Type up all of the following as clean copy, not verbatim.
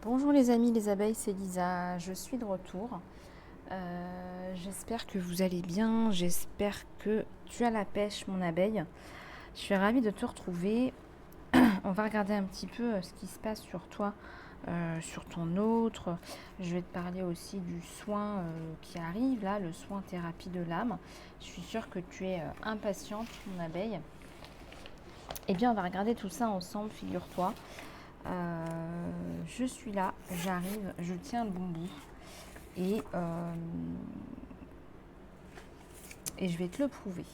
Bonjour les amis, les abeilles, c'est Lisa, je suis de retour. J'espère que vous allez bien, j'espère que tu as la pêche mon abeille. Je suis ravie de te retrouver. On va regarder un petit peu ce qui se passe sur toi, sur ton autre. Je vais te parler aussi du soin qui arrive là, le soin thérapie de l'âme. Je suis sûre que tu es impatiente mon abeille. Eh bien on va regarder tout ça ensemble, figure-toi. Je suis là, j'arrive, je tiens le bon bout et je vais te le prouver.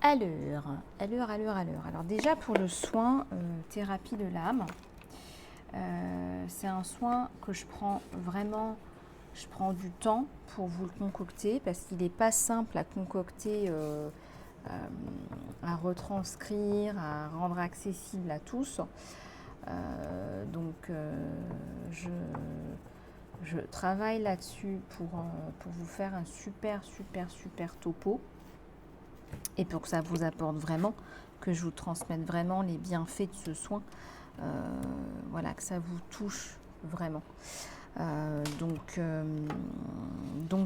Alors. Alors déjà pour le soin thérapie de l'âme, c'est un soin que je prends vraiment, je prends du temps pour vous le concocter parce qu'il n'est pas simple à concocter, à retranscrire, à rendre accessible à tous. Je travaille là-dessus pour vous faire un super topo et pour que ça vous apporte vraiment, que je vous transmette vraiment les bienfaits de ce soin, voilà, que ça vous touche vraiment. Donc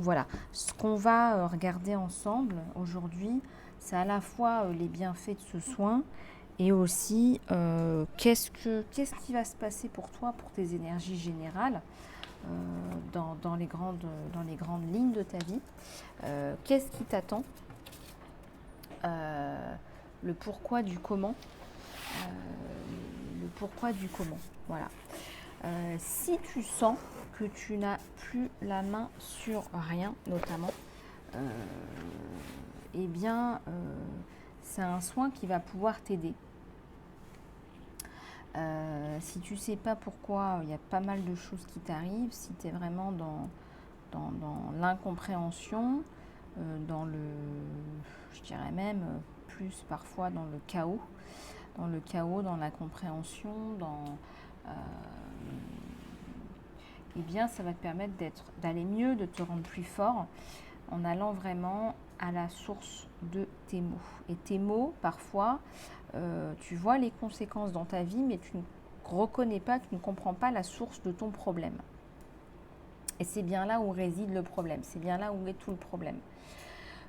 voilà, ce qu'on va regarder ensemble aujourd'hui, c'est à la fois les bienfaits de ce soin et aussi qu'est-ce qui va se passer pour toi, pour tes énergies générales, dans les grandes lignes de ta vie. Qu'est-ce qui t'attend, le pourquoi du comment, voilà. Si tu sens que tu n'as plus la main sur rien, notamment, eh bien, c'est un soin qui va pouvoir t'aider. Si tu ne sais pas pourquoi, il y a pas mal de choses qui t'arrivent, si tu es vraiment dans l'incompréhension, je dirais même plus parfois dans le chaos, dans l'incompréhension, eh bien ça va te permettre d'aller mieux, de te rendre plus fort en allant vraiment à la source de tes mots. Et tes mots, parfois, tu vois les conséquences dans ta vie, mais tu ne reconnais pas, tu ne comprends pas la source de ton problème. Et c'est bien là où réside le problème, c'est bien là où est tout le problème.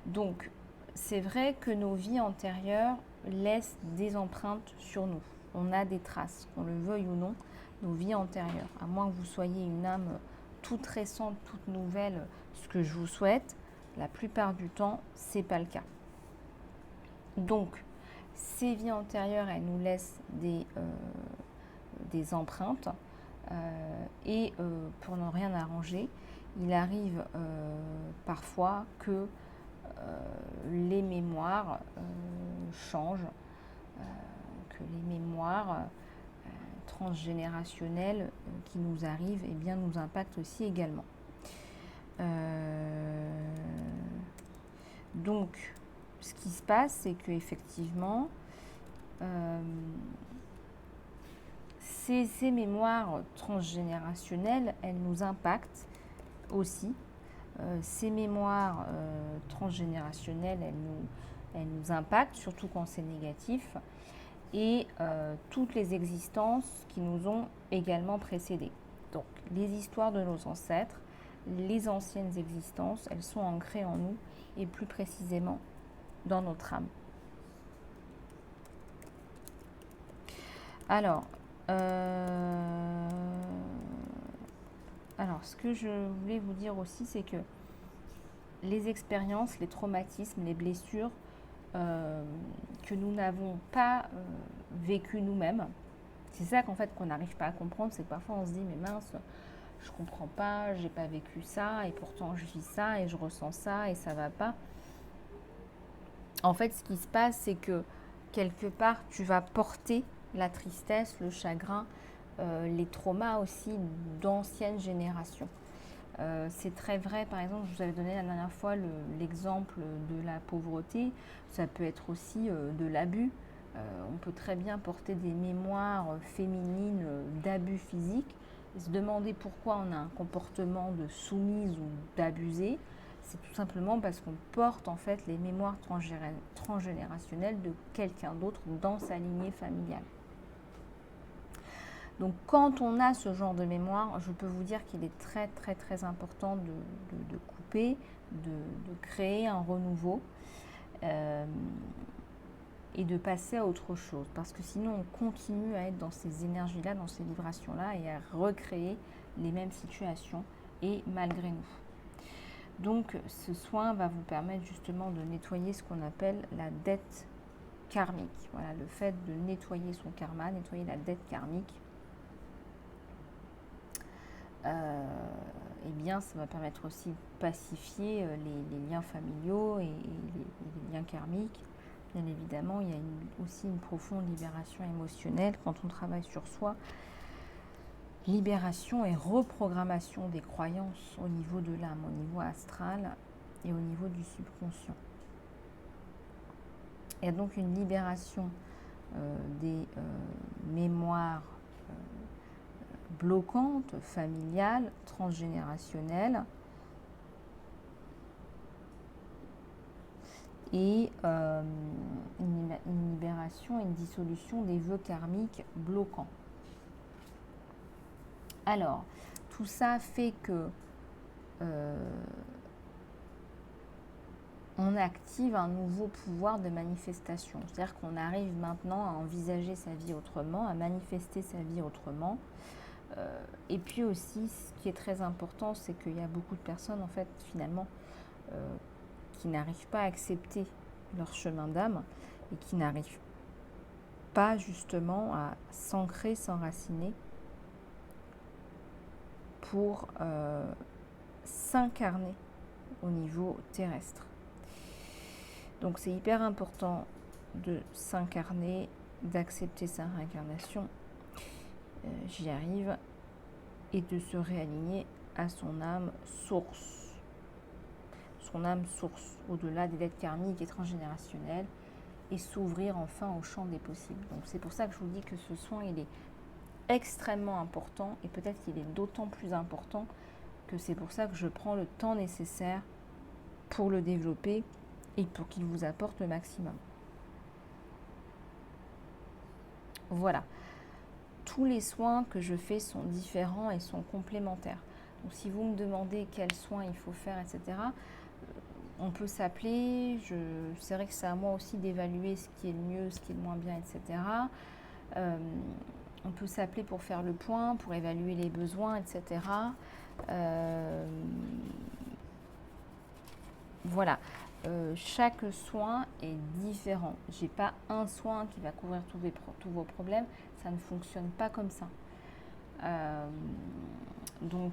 Donc, c'est vrai que nos vies antérieures laissent des empreintes sur nous. On a des traces, qu'on le veuille ou non, nos vies antérieures. À moins que vous soyez une âme toute récente, toute nouvelle, ce que je vous souhaite, la plupart du temps, c'est pas le cas. Donc, ces vies antérieures, elles nous laissent des empreintes. Et pour ne rien arranger, il arrive parfois que les mémoires changent, que les mémoires transgénérationnelles qui nous arrivent, eh bien, nous impactent aussi également. Donc, ce qui se passe, c'est qu'effectivement, ces mémoires transgénérationnelles, elles nous impactent aussi. Ces mémoires transgénérationnelles, elles nous impactent, surtout quand c'est négatif, et toutes les existences qui nous ont également précédées. Donc, les histoires de nos ancêtres, les anciennes existences, elles sont ancrées en nous, et plus précisément dans notre âme. Alors, ce que je voulais vous dire aussi, c'est que les expériences, les traumatismes, les blessures que nous n'avons pas vécues nous-mêmes, c'est ça qu'en fait qu'on n'arrive pas à comprendre, c'est que parfois on se dit mais mince, je comprends pas, j'ai pas vécu ça et pourtant je vis ça et je ressens ça et ça va pas. En fait, ce qui se passe, c'est que quelque part tu vas porter la tristesse, le chagrin, les traumas aussi d'anciennes générations. C'est très vrai, par exemple, je vous avais donné la dernière fois l'exemple de la pauvreté, ça peut être aussi de l'abus. On peut très bien porter des mémoires féminines d'abus physique et se demander pourquoi on a un comportement de soumise ou d'abusé. C'est tout simplement parce qu'on porte en fait les mémoires transgénérationnelles de quelqu'un d'autre dans sa lignée familiale. Donc quand on a ce genre de mémoire, je peux vous dire qu'il est très très très important de couper, de créer un renouveau et de passer à autre chose. Parce que sinon on continue à être dans ces énergies-là, dans ces vibrations-là et à recréer les mêmes situations et malgré nous. Donc ce soin va vous permettre justement de nettoyer ce qu'on appelle la dette karmique. Voilà, le fait de nettoyer son karma, nettoyer la dette karmique. Eh bien, ça va permettre aussi de pacifier les liens familiaux et les liens karmiques. Bien évidemment, il y a aussi une profonde libération émotionnelle quand on travaille sur soi. Libération et reprogrammation des croyances au niveau de l'âme, au niveau astral et au niveau du subconscient. Il y a donc une libération des mémoires bloquantes, familiales, transgénérationnelles et une libération et une dissolution des vœux karmiques bloquants. Alors, tout ça fait que on active un nouveau pouvoir de manifestation. C'est-à-dire qu'on arrive maintenant à envisager sa vie autrement, à manifester sa vie autrement. Et puis aussi, ce qui est très important, c'est qu'il y a beaucoup de personnes, en fait, finalement, qui n'arrivent pas à accepter leur chemin d'âme et qui n'arrivent pas justement à s'ancrer, s'enraciner pour s'incarner au niveau terrestre. Donc c'est hyper important de s'incarner, d'accepter sa réincarnation, j'y arrive, et de se réaligner à son âme source. Son âme source, au-delà des dettes karmiques et transgénérationnelles, et s'ouvrir enfin au champ des possibles. Donc c'est pour ça que je vous dis que ce soin, il est extrêmement important, et peut-être qu'il est d'autant plus important que c'est pour ça que je prends le temps nécessaire pour le développer et pour qu'il vous apporte le maximum. Voilà. Tous les soins que je fais sont différents et sont complémentaires. Donc si vous me demandez quels soins il faut faire, etc., on peut s'appeler. C'est vrai que c'est à moi aussi d'évaluer ce qui est le mieux, ce qui est le moins bien, etc. On peut s'appeler pour faire le point, pour évaluer les besoins, etc. Voilà. Chaque soin est différent. J'ai pas un soin qui va couvrir tous vos problèmes. Ça ne fonctionne pas comme ça. Donc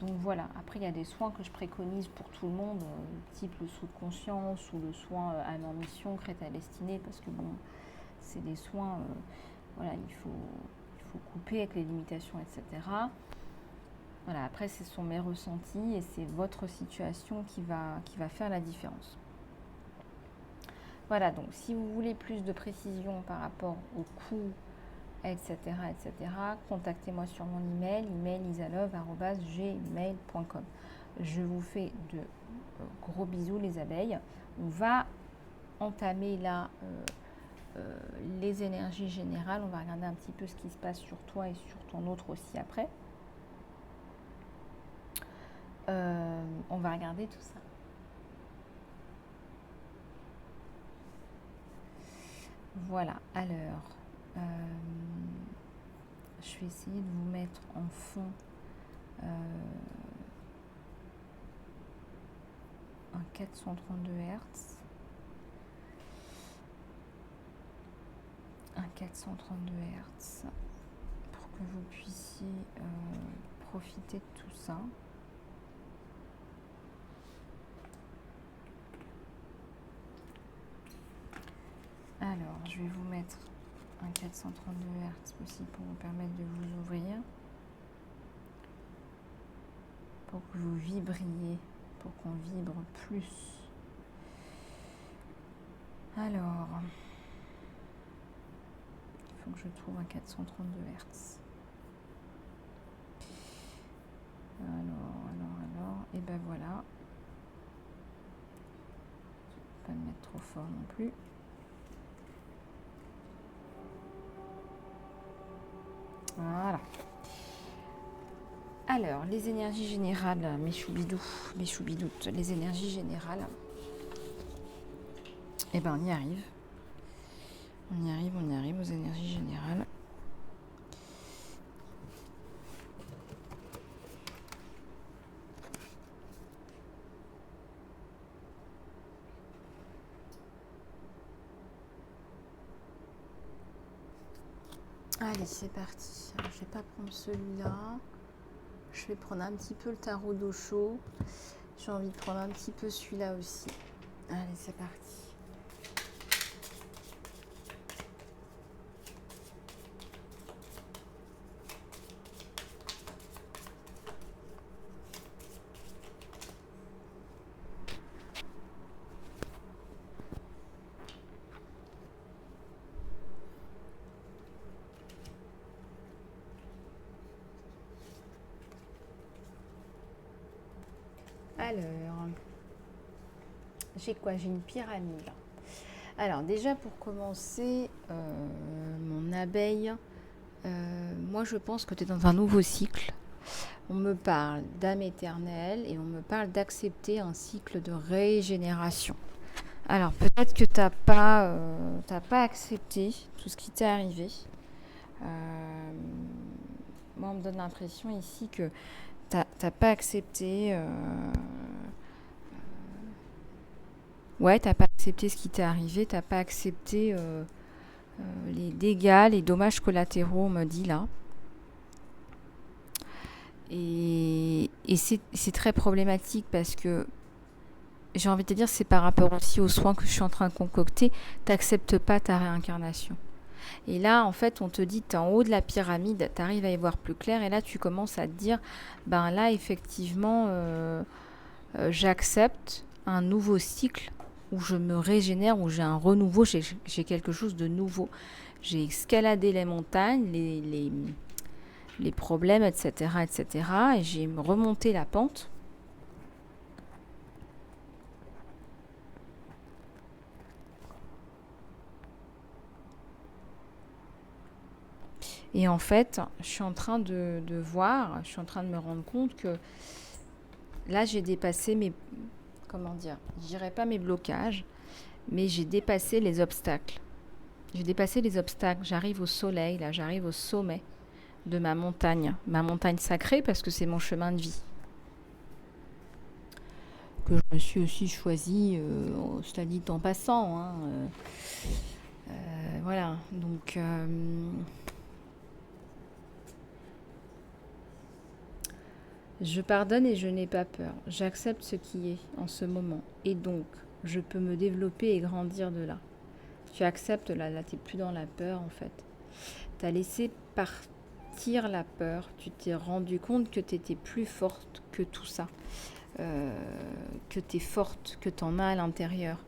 voilà. Après, il y a des soins que je préconise pour tout le monde, type le saut de conscience ou le soin âme en mission, crête à destinée, parce que bon, c'est des soins, voilà, il faut couper avec les limitations, etc. Voilà, après, ce sont mes ressentis et c'est votre situation qui va faire la différence. Voilà, donc si vous voulez plus de précision par rapport au coût, etc., contactez-moi sur mon email isalove@gmail.com. Je vous fais de gros bisous les abeilles. On va entamer là les énergies générales. On va regarder un petit peu ce qui se passe sur toi et sur ton autre aussi après. On va regarder tout ça. Voilà, alors, je vais essayer de vous mettre en fond un 432 Hz. Un 432 Hz pour que vous puissiez profiter de tout ça. Alors, je vais vous mettre un 432 Hz aussi pour vous permettre de vous ouvrir, pour que vous vibriez, pour qu'on vibre plus. Alors, il faut que je trouve un 432 Hz. Alors, et ben voilà. Je ne vais pas me mettre trop fort non plus. Voilà. Alors, les énergies générales, mes choubidous, mes choubidoutes, les énergies générales. Eh ben, on y arrive. On y arrive aux énergies générales. Allez, c'est parti. Alors, je vais pas prendre celui-là. Je vais prendre un petit peu le tarot d'Osho. J'ai envie de prendre un petit peu celui-là aussi. Allez, c'est parti. Alors, j'ai quoi? J'ai une pyramide. Alors, déjà pour commencer, mon abeille, moi je pense que tu es dans un nouveau cycle. On me parle d'âme éternelle et on me parle d'accepter un cycle de régénération. Alors, peut-être que tu n'as pas accepté tout ce qui t'est arrivé. Moi, on me donne l'impression ici que t'as pas accepté. Ouais, t'as pas accepté ce qui t'est arrivé, t'as pas accepté les dégâts, les dommages collatéraux, on me dit là. Et c'est très problématique parce que j'ai envie de te dire, c'est par rapport aussi aux soins que je suis en train de concocter, t'acceptes pas ta réincarnation. Et là, en fait, on te dit, tu es en haut de la pyramide, tu arrives à y voir plus clair, et là, tu commences à te dire, ben là, effectivement, j'accepte un nouveau cycle où je me régénère, où j'ai un renouveau, j'ai quelque chose de nouveau. J'ai escaladé les montagnes, les problèmes, etc., etc., et j'ai remonté la pente. Et en fait, je suis en train de voir, je suis en train de me rendre compte que là, j'ai dépassé mes, comment dire, je dirais pas mes blocages, mais j'ai dépassé les obstacles. J'ai dépassé les obstacles, j'arrive au soleil, là, j'arrive au sommet de ma montagne sacrée, parce que c'est mon chemin de vie. Que je me suis aussi choisi, cela dit en passant, hein, voilà, donc... je pardonne et je n'ai pas peur. J'accepte ce qui est en ce moment. Et donc, je peux me développer et grandir de là. Tu acceptes, là tu n'es plus dans la peur en fait. Tu as laissé partir la peur. Tu t'es rendu compte que tu étais plus forte que tout ça. Que tu es forte, que tu en as à l'intérieur.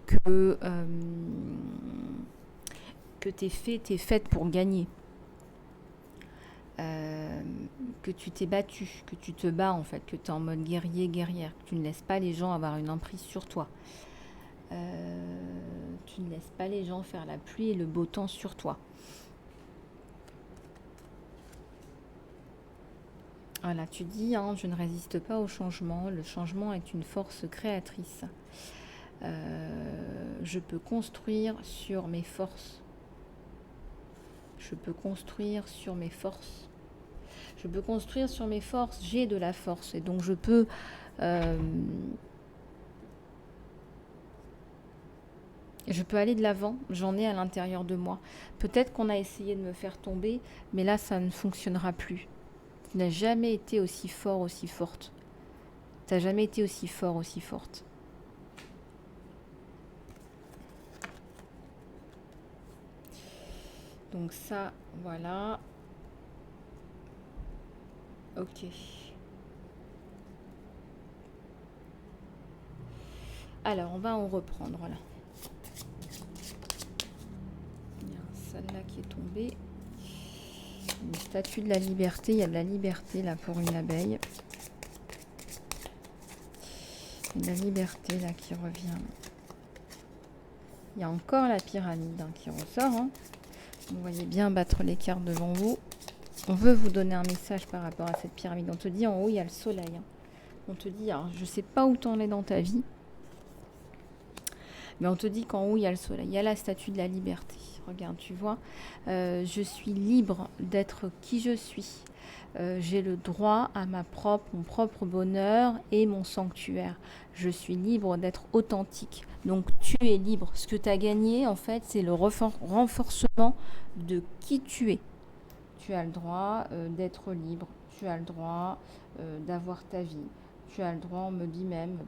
Que tu es faite pour gagner. Que tu t'es battu, que tu te bats en fait, que tu es en mode guerrier, guerrière, que tu ne laisses pas les gens avoir une emprise sur toi. Tu ne laisses pas les gens faire la pluie et le beau temps sur toi. Voilà, tu dis, hein, je ne résiste pas au changement, le changement est une force créatrice. Je peux construire sur mes forces. Je peux construire sur mes forces. Je peux construire sur mes forces. J'ai de la force et donc je peux aller de l'avant. J'en ai à l'intérieur de moi. Peut-être qu'on a essayé de me faire tomber, mais là, ça ne fonctionnera plus. Tu n'as jamais été aussi fort, aussi forte. Tu n'as jamais été aussi fort, aussi forte. Donc ça, voilà. Ok. Alors, on va en reprendre là. Il y a celle-là qui est tombée. Une statue de la liberté. Il y a de la liberté là pour une abeille. Il y a de la liberté là qui revient. Il y a encore la pyramide qui ressort. Hein. Vous voyez bien battre les cartes devant vous. On veut vous donner un message par rapport à cette pyramide. On te dit en haut, il y a le soleil. On te dit, alors je ne sais pas où t'en es dans ta vie, mais on te dit qu'en haut, il y a le soleil. Il y a la statue de la liberté. Regarde, tu vois, je suis libre d'être qui je suis. J'ai le droit à mon propre bonheur et mon sanctuaire. Je suis libre d'être authentique. Donc tu es libre. Ce que tu as gagné, en fait, c'est le renforcement de qui tu es. Tu as le droit d'être libre. Tu as le droit d'avoir ta vie. Tu as le droit, on me dit même,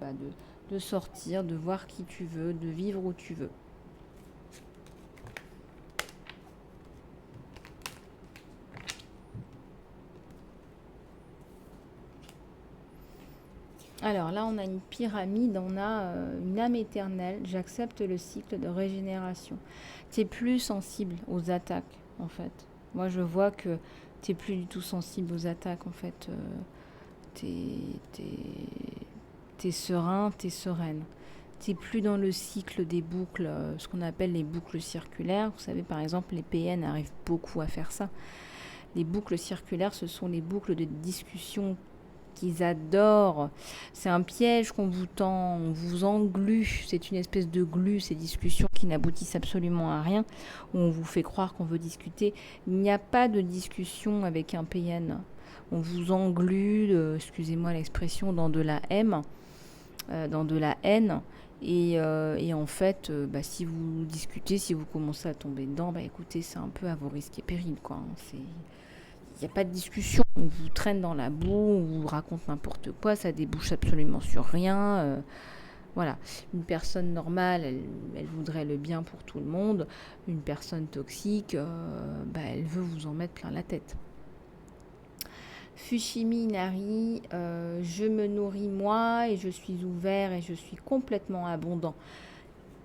de sortir, de voir qui tu veux, de vivre où tu veux. Alors là, on a une pyramide, on a une âme éternelle. J'accepte le cycle de régénération. Tu es plus sensible aux attaques, en fait. Moi, je vois que tu n'es plus du tout sensible aux attaques, en fait. Tu es serein, tu es sereine. Tu n'es plus dans le cycle des boucles, ce qu'on appelle les boucles circulaires. Vous savez, par exemple, les PN arrivent beaucoup à faire ça. Les boucles circulaires, ce sont les boucles de discussion qu'ils adorent. C'est un piège qu'on vous tend, on vous englue. C'est une espèce de glu, ces discussions qui n'aboutissent absolument à rien, où on vous fait croire qu'on veut discuter. Il n'y a pas de discussion avec un PN. On vous englue, excusez-moi l'expression, dans de la haine. Et en fait, si vous discutez, si vous commencez à tomber dedans, écoutez, c'est un peu à vos risques et périls, quoi. Il n'y a pas de discussion. On vous traîne dans la boue, on vous raconte n'importe quoi, ça débouche absolument sur rien. Voilà. Une personne normale, elle voudrait le bien pour tout le monde. Une personne toxique, elle veut vous en mettre plein la tête. Fushimi Inari, je me nourris moi et je suis ouvert et je suis complètement abondant.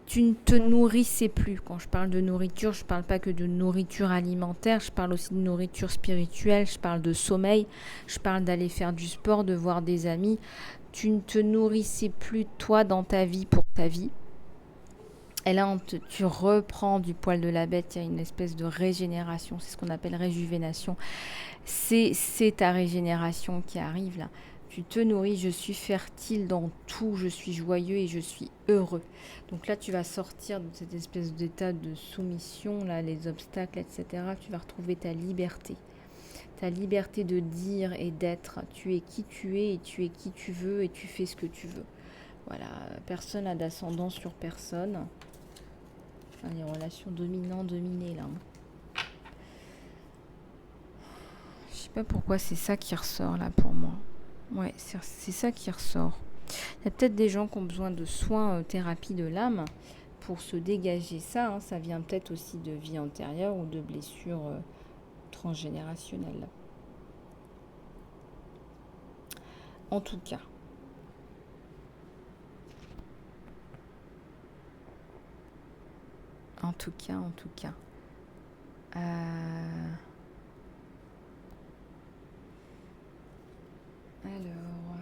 Tu ne te nourrissais plus. Quand je parle de nourriture, je ne parle pas que de nourriture alimentaire, je parle aussi de nourriture spirituelle, je parle de sommeil, je parle d'aller faire du sport, de voir des amis. Tu ne te nourrissais plus toi dans ta vie pour ta vie. Et là, tu reprends du poil de la bête, il y a une espèce de régénération, c'est ce qu'on appelle réjuvénation. C'est ta régénération qui arrive là. Tu te nourris, je suis fertile dans tout, je suis joyeux et je suis heureux. Donc là, tu vas sortir de cette espèce d'état de soumission, là, les obstacles, etc. Tu vas retrouver ta liberté. Ta liberté de dire et d'être. Tu es qui tu es et tu es qui tu veux et tu fais ce que tu veux. Voilà, personne n'a d'ascendant sur personne. Enfin, les relations dominant-dominé là. Je sais pas pourquoi c'est ça qui ressort là pour moi. Ouais, c'est ça qui ressort. Il y a peut-être des gens qui ont besoin de soins, thérapie de l'âme pour se dégager ça. Ça vient peut-être aussi de vie antérieure ou de blessures transgénérationnelles. En tout cas. Alors,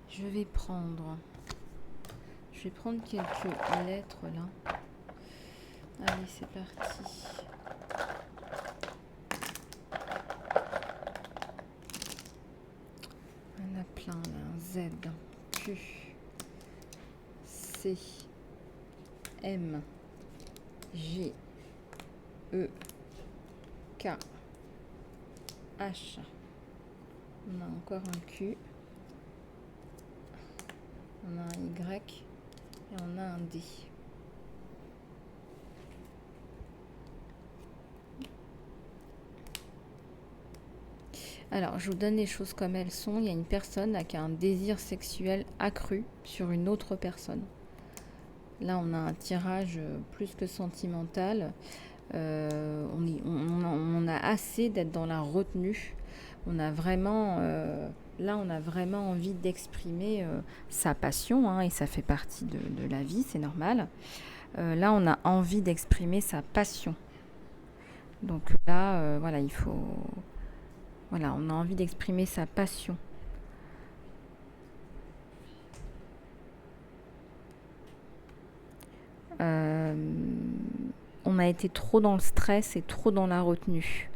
je vais prendre quelques lettres là. Allez, c'est parti. On a plein là. Z, Q, C, M, G, E, K, H. On a encore un Q. On a un Y. Et on a un D. Alors, je vous donne les choses comme elles sont. Il y a une personne qui a un désir sexuel accru sur une autre personne. Là, on a un tirage plus que sentimental. On a assez d'être dans la retenue. On a vraiment envie d'exprimer sa passion, et ça fait partie de la vie, c'est normal. Là, on a envie d'exprimer sa passion. Donc là, il faut... Voilà, on a envie d'exprimer sa passion. on a été trop dans le stress et trop dans la retenue.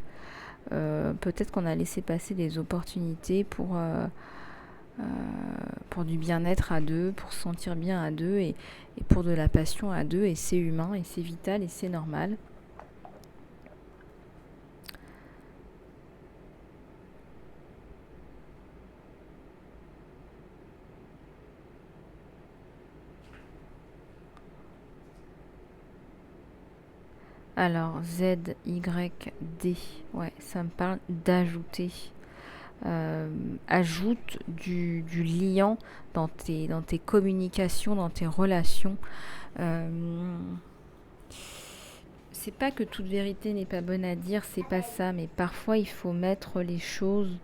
Peut-être qu'on a laissé passer des opportunités pour du bien-être à deux, pour se sentir bien à deux et pour de la passion à deux, et c'est humain et c'est vital et c'est normal. Alors, Z, Y, D, ouais, ça me parle d'ajouter. Ajoute du liant dans tes communications, dans tes relations. C'est pas que toute vérité n'est pas bonne à dire, c'est pas ça, mais parfois il faut mettre les choses.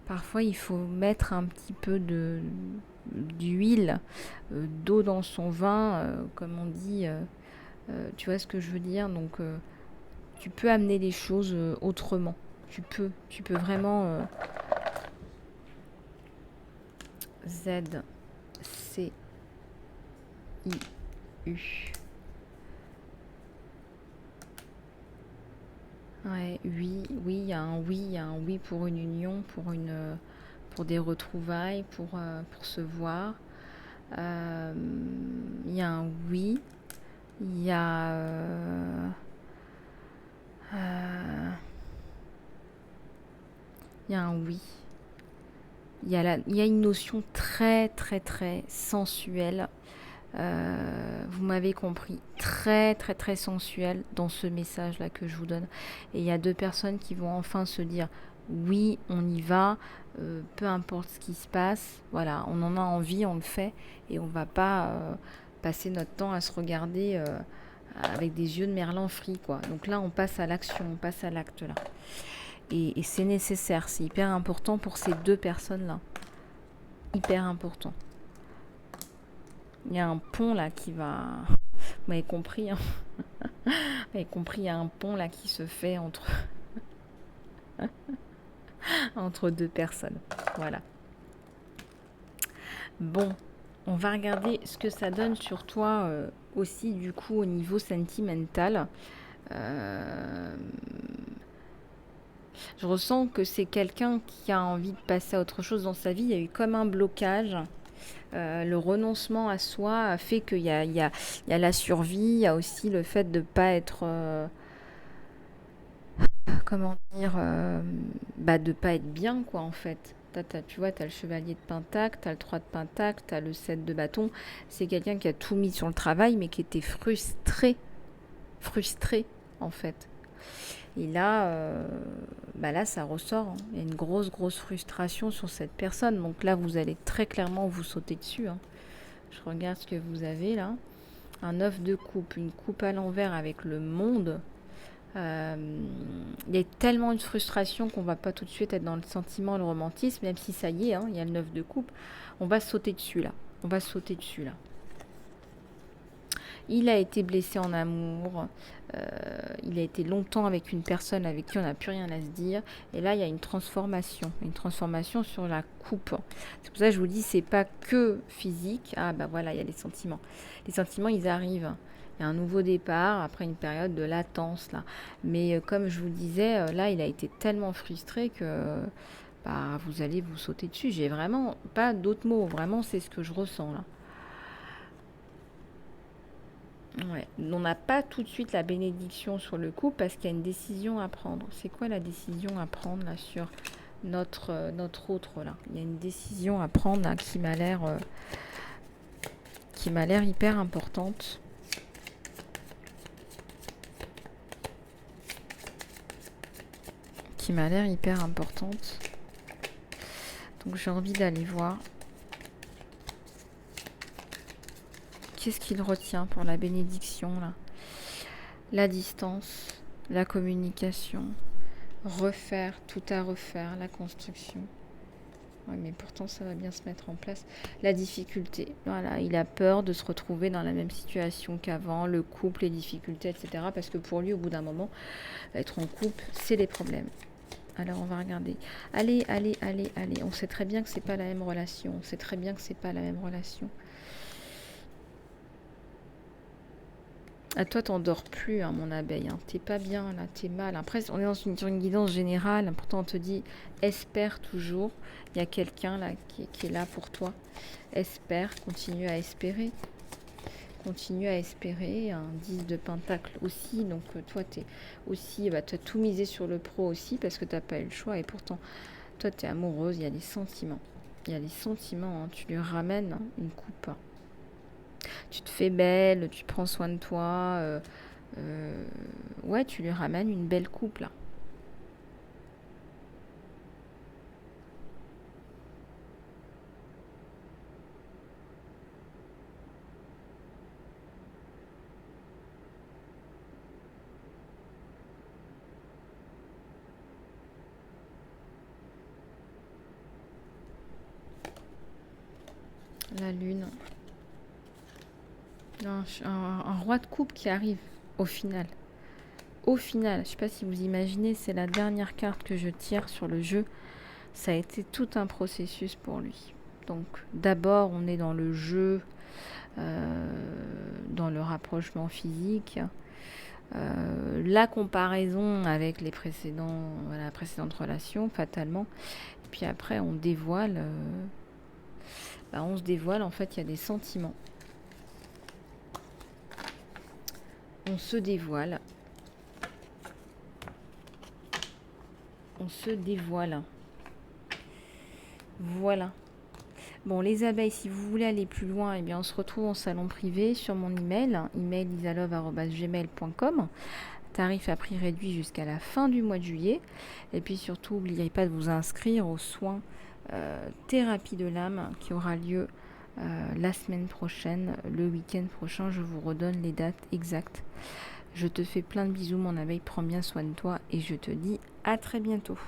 Parfois il faut mettre un petit peu d'huile, d'eau dans son vin, comme on dit. Tu vois ce que je veux dire? Donc tu peux amener les choses autrement. Tu peux vraiment. Z, C, I, U. Ouais, oui, il y a un oui, il y a un oui pour une union, pour des retrouvailles, pour se voir. Il y a un oui, il y a il y a un oui. Il y a une notion très très très sensuelle. Vous m'avez compris, très très très sensuelle dans ce message là que je vous donne. Et il y a deux personnes qui vont enfin se dire oui, on y va, peu importe ce qui se passe, voilà, on en a envie, on le fait, et on va pas passer notre temps à se regarder avec des yeux de merlan frit, quoi. Donc là on passe à l'action, on passe à l'acte là. Et c'est nécessaire, c'est hyper important pour ces deux personnes là. Hyper important. Il y a un pont là qui va... Vous m'avez compris, hein. Vous m'avez compris, il y a un pont là qui se fait entre deux personnes. Voilà. Bon, on va regarder ce que ça donne sur toi aussi du coup au niveau sentimental. Je ressens que c'est quelqu'un qui a envie de passer à autre chose dans sa vie. Il y a eu comme un blocage. Le renoncement à soi a fait qu'il y a la survie, il y a aussi le fait de ne pas être... comment dire de pas être bien, quoi, en fait. Tu vois, tu as le chevalier de pentacle, tu as le 3 de pentacle, tu as le 7 de bâton. C'est quelqu'un qui a tout mis sur le travail, mais qui était frustré, en fait. Et là, là, ça ressort, hein. Il y a une grosse frustration sur cette personne. Donc là, vous allez très clairement vous sauter dessus, hein. Je regarde ce que vous avez là. Un 9 de coupe, une coupe à l'envers avec le monde. Il y a tellement de frustration qu'on va pas tout de suite être dans le sentiment, le romantisme, même si ça y est, hein, il y a le 9 de coupe. On va sauter dessus là. Il a été blessé en amour. Il a été longtemps avec une personne avec qui on n'a plus rien à se dire. Et là, il y a une transformation sur la coupe. C'est pour ça que je vous dis, c'est pas que physique. Ah bah voilà, il y a les sentiments. Les sentiments, ils arrivent. Il y a un nouveau départ après une période de latence là. Mais comme je vous disais, là, il a été tellement frustré que vous allez vous sauter dessus. J'ai vraiment pas d'autres mots. Vraiment, c'est ce que je ressens là. Ouais. On n'a pas tout de suite la bénédiction sur le coup parce qu'il y a une décision à prendre. C'est quoi la décision à prendre là sur notre autre là? Il y a une décision à prendre là, qui m'a l'air hyper importante. Donc j'ai envie d'aller voir. Qu'est-ce qu'il retient pour la bénédiction là? La distance, la communication, refaire, tout à refaire, la construction. Ouais, mais pourtant ça va bien se mettre en place. La difficulté, voilà, il a peur de se retrouver dans la même situation qu'avant, le couple, les difficultés, etc. Parce que pour lui, au bout d'un moment, être en couple, c'est des problèmes. Alors on va regarder. Allez. On sait très bien que c'est pas la même relation. À toi, t'endors plus, hein, mon abeille. Hein. T'es pas bien, là, t'es mal. Après, on est sur une guidance générale. Pourtant, on te dit, espère toujours. Il y a quelqu'un là qui est là pour toi. Espère, continue à espérer. Continue à espérer. Un 10 de pentacle aussi. Donc, toi, t'es aussi, tu as tout misé sur le pro aussi parce que t'as pas eu le choix. Et pourtant, toi, t'es amoureuse. Il y a des sentiments. Il y a des sentiments. Hein. Tu lui ramènes hein, une coupe. Tu te fais belle, tu prends soin de toi. Ouais, tu lui ramènes une belle coupe là. La lune. Un roi de coupe qui arrive au final. Au final, je sais pas si vous imaginez, c'est la dernière carte que je tire sur le jeu. Ça a été tout un processus pour lui. Donc d'abord on est dans le jeu, dans le rapprochement physique, la comparaison avec les la précédente relation, fatalement. Et puis après on dévoile, on se dévoile, en fait il y a des sentiments. On se dévoile. On se dévoile. Voilà. Bon, les abeilles, si vous voulez aller plus loin, eh bien, on se retrouve en salon privé sur mon email, isalove@gmail.com. Tarif à prix réduit jusqu'à la fin du mois de juillet. Et puis surtout, n'oubliez pas de vous inscrire aux soins thérapie de l'âme qui aura lieu la semaine prochaine, le week-end prochain. Je vous redonne les dates exactes. Je te fais plein de bisous, mon abeille. Prends bien soin de toi et je te dis à très bientôt.